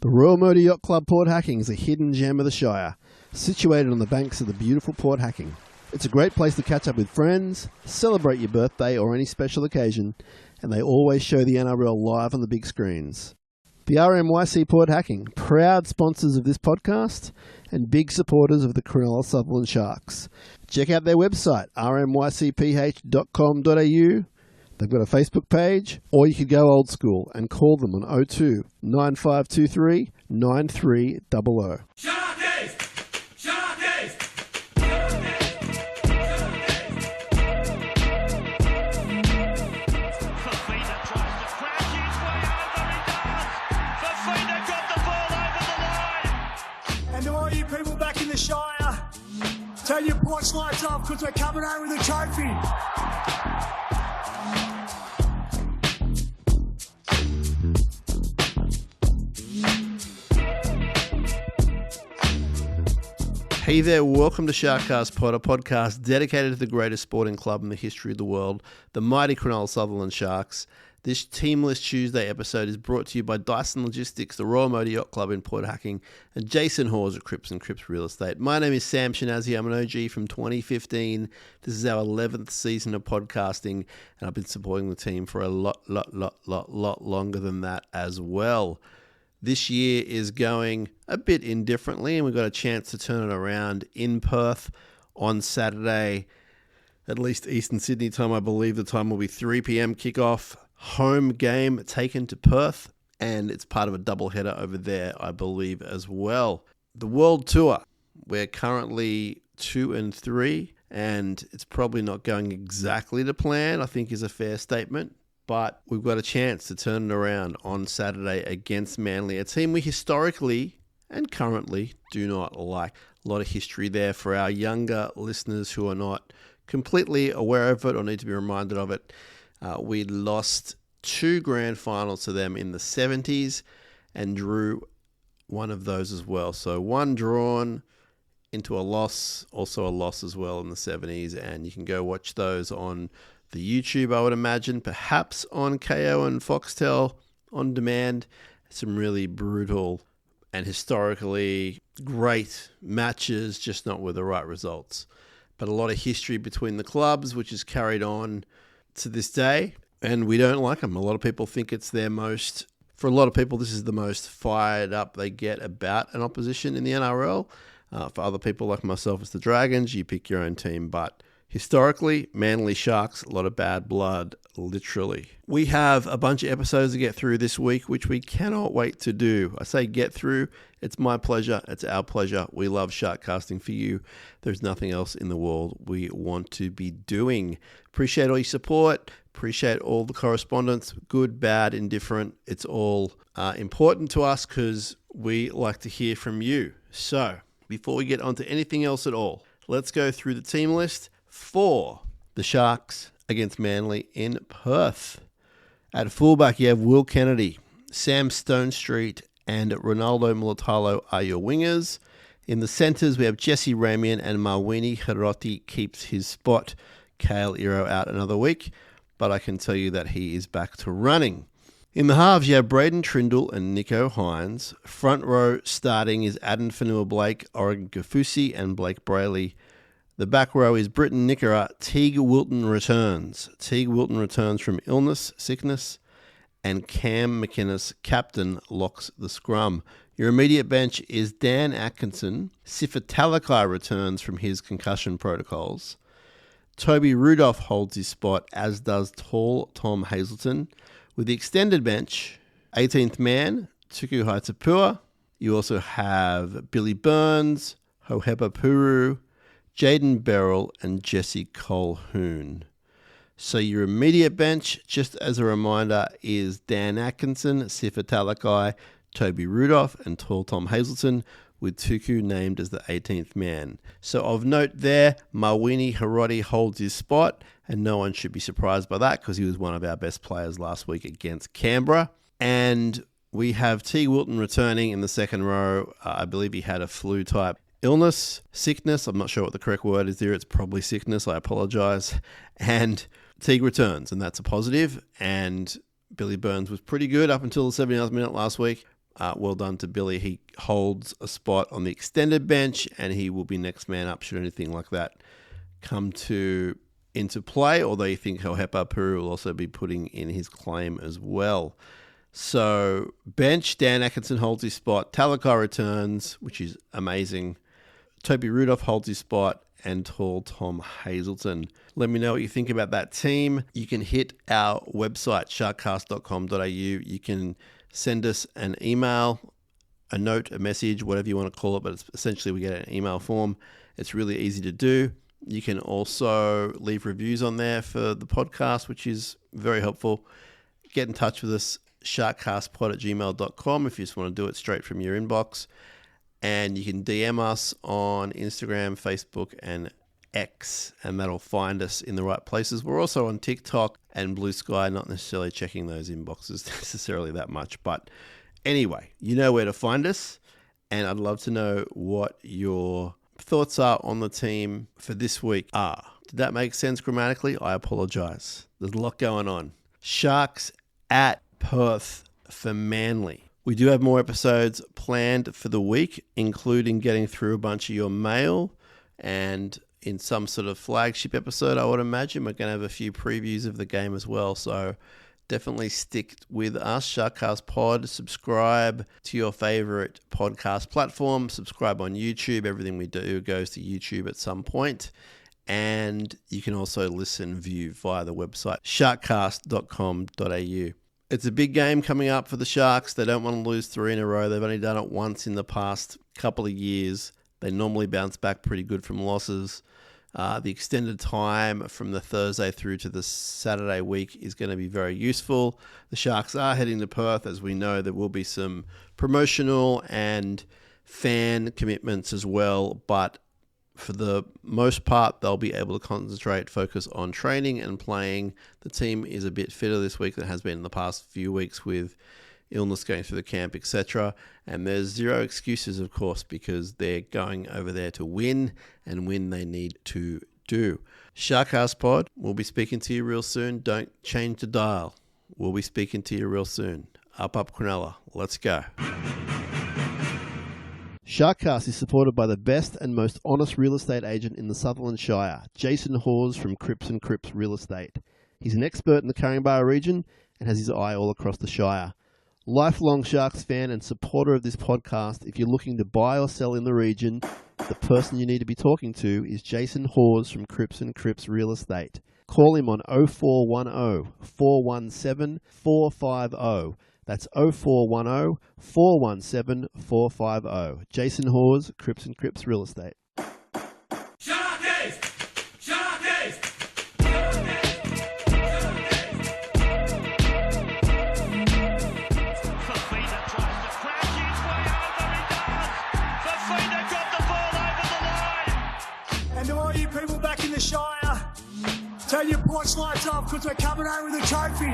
The Royal Motor Yacht Club Port Hacking is a hidden gem of the Shire, situated on the banks of the beautiful Port Hacking. It's a great place to catch up with friends, celebrate your birthday or any special occasion, and they always show the NRL live on the big screens. The RMYC Port Hacking, proud sponsors of this podcast and big supporters of the Cronulla Sharks. Check out their website, rmycph.com.au. They've got a Facebook page, or you could go old school and call them on 02 9523 9300. Sharkcast! Sharkcast! Fafita tries to crash his way over, he does! Fafita got the ball over the line! And to all you people back in the Shire, turn your porch lights off because we're coming home with a trophy. Hey there, welcome to Sharkcast Pod, a podcast dedicated to the greatest sporting club in the history of the world, the mighty Cronulla Sharks. This TeamList Tuesday episode is brought to you by Dyson Logistics, the Royal Motor Yacht Club in Port Hacking, and Jason Hawes of Cripps & Cripps Real Estate. My name is Sam Shinazzi. I'm an OG from 2015. This is our 11th season of podcasting, and I've been supporting the team for a lot longer than that as well. This year is going a bit indifferently, and we've got a chance to turn it around in Perth on Saturday, at least Eastern Sydney time. I believe the time will be 3 p.m. kickoff. Home game taken to Perth, and it's part of a doubleheader over there, I believe, as well. The World Tour, we're currently 2-3, and it's probably not going exactly to plan, I think is a fair statement. But we've got a chance to turn it around on Saturday against Manly, a team we historically and currently do not like. A lot of history there for our younger listeners who are not completely aware of it or need to be reminded of it. We lost 2 grand finals to them in the 70s and drew one of those as well. So one drawn into a loss, also a loss as well in the 70s, and you can go watch those on the YouTube, I would imagine, perhaps on KO and Foxtel on demand. Some really brutal and historically great matches, just not with the right results. But a lot of history between the clubs, which is carried on to this day, and we don't like them. A lot of people think it's their most, for a lot of people, this is the most fired up they get about an opposition in the NRL. For other people like myself, it's the Dragons. You pick your own team, but historically, Manly Sharks, a lot of bad blood, literally. We have a bunch of episodes to get through this week, which we cannot wait to do. I say get through. It's my pleasure. It's our pleasure. We love sharkcasting for you. There's nothing else in the world we want to be doing. Appreciate all your support. Appreciate all the correspondence, good, bad, indifferent. It's all important to us because we like to hear from you. So before we get on to anything else at all, let's go through the team list for the Sharks against Manly in Perth. At fullback, you have Will Kennedy, Sam Stonestreet, and Ronaldo Mulitalo are your wingers. In the centres, we have Jesse Ramian and Mawini Hiroti keeps his spot. Kale Iro out another week, but I can tell you that he is back to running. In the halves, you have Braden Trindle and Nico Hines. Front row starting is Aden Fanua-Blake, Oregon Kafusi, and Blake Brayley. The back row is Britton Nickera. Teague Wilton returns. Teague Wilton returns from illness, sickness, and Cam McInnes, captain, locks the scrum. Your immediate bench is Dan Atkinson. Sifa Talakai returns from his concussion protocols. Toby Rudolph holds his spot, as does tall Tom Hazelton. With the extended bench, 18th man, Tuku Haitapua. You also have Billy Burns, Hohepa Puru, Jaden Beryl, and Jesse Colquhoun. So your immediate bench, just as a reminder, is Dan Atkinson, Sifa Talakai, Toby Rudolph, and tall Tom Hazelton, with Tuku named as the 18th man. So of note there, Mawini Hiroti holds his spot, and no one should be surprised by that because he was one of our best players last week against Canberra. And we have T. Wilton returning in the second row. I believe he had a flu-type illness, sickness. I'm not sure what the correct word is there. It's probably sickness. I apologize. And Teague returns, and that's a positive. And Billy Burns was pretty good up until the 79th minute last week. well done to Billy. He holds a spot on the extended bench, and he will be next man up should anything like that come into play, although you think Hohepa Puru will also be putting in his claim as well. So bench, Dan Atkinson holds his spot. Talakai returns, which is amazing. Toby Rudolph holds his spot, and tall Tom Hazelton. Let me know what you think about that team. You can hit our website, sharkcast.com.au. You can send us an email, a note, a message, whatever you want to call it, but it's essentially we get an email form. It's really easy to do. You can also leave reviews on there for the podcast, which is very helpful. Get in touch with us, sharkcastpod@gmail.com, if you just want to do it straight from your inbox. And you can DM us on Instagram, Facebook, and X, and that'll find us in the right places. We're also on TikTok and Blue Sky, not necessarily checking those inboxes necessarily that much. But anyway, you know where to find us, and I'd love to know what your thoughts are on the team for this week. Did that make sense grammatically? I apologize. There's a lot going on. Sharks at Perth for Manly. We do have more episodes planned for the week, including getting through a bunch of your mail, and in some sort of flagship episode, I would imagine, we're going to have a few previews of the game as well. So definitely stick with us, Sharkcast Pod. Subscribe to your favorite podcast platform. Subscribe on YouTube. Everything we do goes to YouTube at some point. And you can also listen, view via the website, sharkcast.com.au. It's a big game coming up for the Sharks. They don't want to lose 3 in a row. They've only done it once in the past couple of years. They normally bounce back pretty good from losses. The extended time from the Thursday through to the Saturday week is going to be very useful. The Sharks are heading to Perth. As we know, there will be some promotional and fan commitments as well, but for the most part, they'll be able to concentrate, focus on training and playing. The team is a bit fitter this week than it has been in the past few weeks with illness going through the camp, etc. And there's zero excuses, of course, because they're going over there to win, and win they need to do. Sharkcast Pod, we'll be speaking to you real soon. Don't change the dial. We'll be speaking to you real soon. Up Cronulla. Let's go. Sharkcast is supported by the best and most honest real estate agent in the Sutherland Shire, Jason Hawes from Cripps & Cripps Real Estate. He's an expert in the Caringbah region and has his eye all across the Shire. Lifelong Sharks fan and supporter of this podcast, if you're looking to buy or sell in the region, the person you need to be talking to is Jason Hawes from Cripps & Cripps Real Estate. Call him on 0410 417 450. That's 0410 417 450. Jason Hawes, Cripps & Cripps Real Estate. Sharkies! Sharkies! Fafita tries to crack his way over, he does! Fafita got the ball over the line! And to all you people back in the Shire, turn your porch lights off because we're coming home with a trophy.